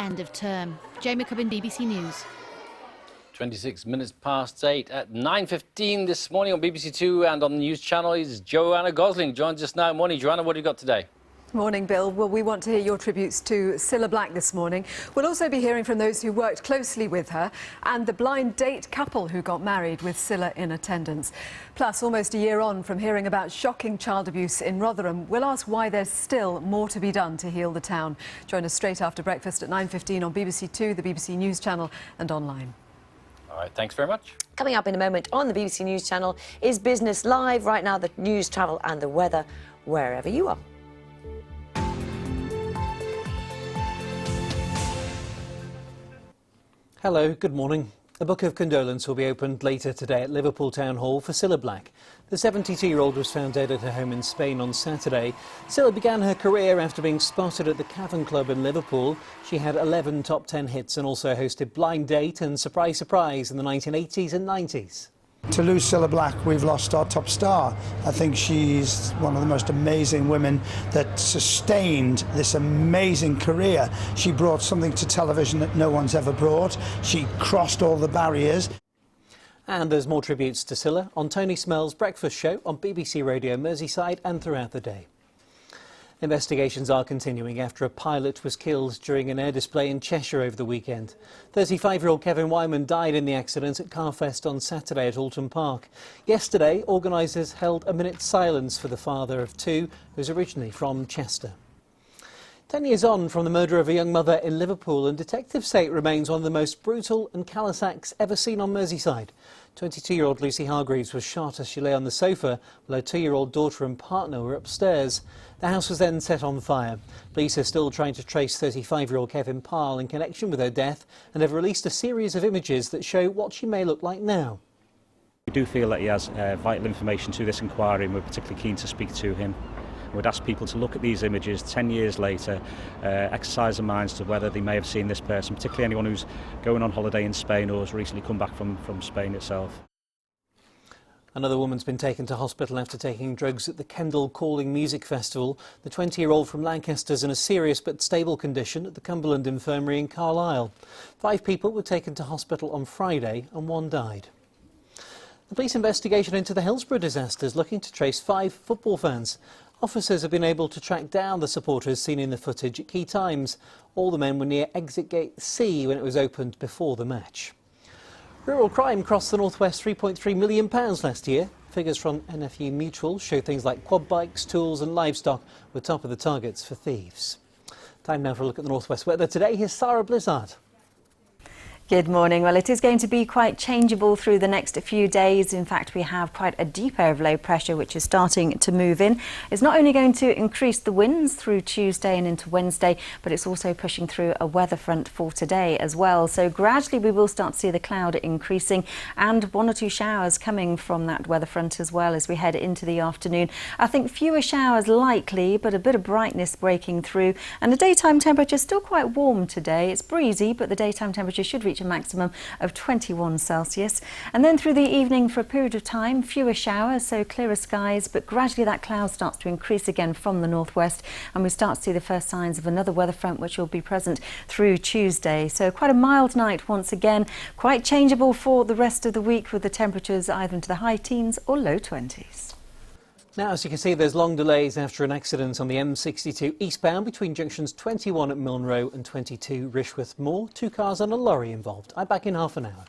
end of term. Jamie Cubbin, BBC News. 26 minutes past 8 at 9:15 this morning on BBC Two and on the news channel is Joanna Gosling. Joins us now. Morning, Joanna. What have you got today? Morning, Bill. Well, we want to hear your tributes to Cilla Black this morning. We'll also be hearing from those who worked closely with her and the blind date couple who got married with Cilla in attendance. Plus, almost a year on from hearing about shocking child abuse in Rotherham, we'll ask why there's still more to be done to heal the town. Join us straight after breakfast at 9:15 on BBC Two, the BBC News channel and online. All right, thanks very much. Coming up in a moment on the BBC News channel is Business Live. Right now, the news, travel and the weather, wherever you are. Hello, good morning. A book of condolence will be opened later today at Liverpool Town Hall for Cilla Black. The 72-year-old was found dead at her home in Spain on Saturday. Cilla began her career after being spotted at the Cavern Club in Liverpool. She had 11 top 10 hits and also hosted Blind Date and Surprise Surprise in the 1980s and 90s. To lose Cilla Black, we've lost our top star. I think she's one of the most amazing women that sustained this amazing career. She brought something to television that no one's ever brought. She crossed all the barriers. And there's more tributes to Cilla on Tony Smell's breakfast show on BBC Radio Merseyside and throughout the day. Investigations are continuing after a pilot was killed during an air display in Cheshire over the weekend. 35-year-old Kevin Wyman died in the accident at Carfest on Saturday at Alton Park. Yesterday, organisers held a minute's silence for the father of two, who's originally from Chester. 10 years on from the murder of a young mother in Liverpool, and detectives say it remains one of the most brutal and callous acts ever seen on Merseyside. 22-year-old Lucy Hargreaves was shot as she lay on the sofa while her 2-year-old daughter and partner were upstairs. The house was then set on fire. Police are still trying to trace 35-year-old Kevin Parle in connection with her death and have released a series of images that show what she may look like now. We do feel that he has vital information to this inquiry, and we're particularly keen to speak to him. We'd ask people to look at these images 10 years later, exercise their minds to whether they may have seen this person, particularly anyone who's going on holiday in Spain or has recently come back from Spain itself. Another woman's been taken to hospital after taking drugs at the Kendal Calling Music Festival. The 20-year-old from Lancaster's in a serious but stable condition at the Cumberland Infirmary in Carlisle. 5 people were taken to hospital on Friday and 1 died. The police investigation into the Hillsborough disaster is looking to trace 5 football fans. Officers have been able to track down the supporters seen in the footage at key times. All the men were near exit gate C when it was opened before the match. Rural crime cost the North West £3.3 million last year. Figures from NFU Mutual show things like quad bikes, tools and livestock were top of the targets for thieves. Time now for a look at the North West weather. Today, here's Sarah Blizzard. Good morning. Well, it is going to be quite changeable through the next few days. In fact, we have quite a deep area of low pressure which is starting to move in. It's not only going to increase the winds through Tuesday and into Wednesday, but it's also pushing through a weather front for today as well. So gradually we will start to see the cloud increasing and 1 or 2 showers coming from that weather front as well as we head into the afternoon. I think fewer showers likely, but a bit of brightness breaking through, and the daytime temperature is still quite warm today. It's breezy, but the daytime temperature should reach a maximum of 21 Celsius. And then through the evening, for a period of time, fewer showers, so clearer skies, but gradually that cloud starts to increase again from the northwest, and we start to see the first signs of another weather front which will be present through Tuesday. So quite a mild night once again, quite changeable for the rest of the week with the temperatures either into the high teens or low 20s. Now, as you can see, there's long delays after an accident on the M62 eastbound between junctions 21 at Milne Row and 22 Rishworth Moor. 2 cars and a lorry involved. I'm back in half an hour.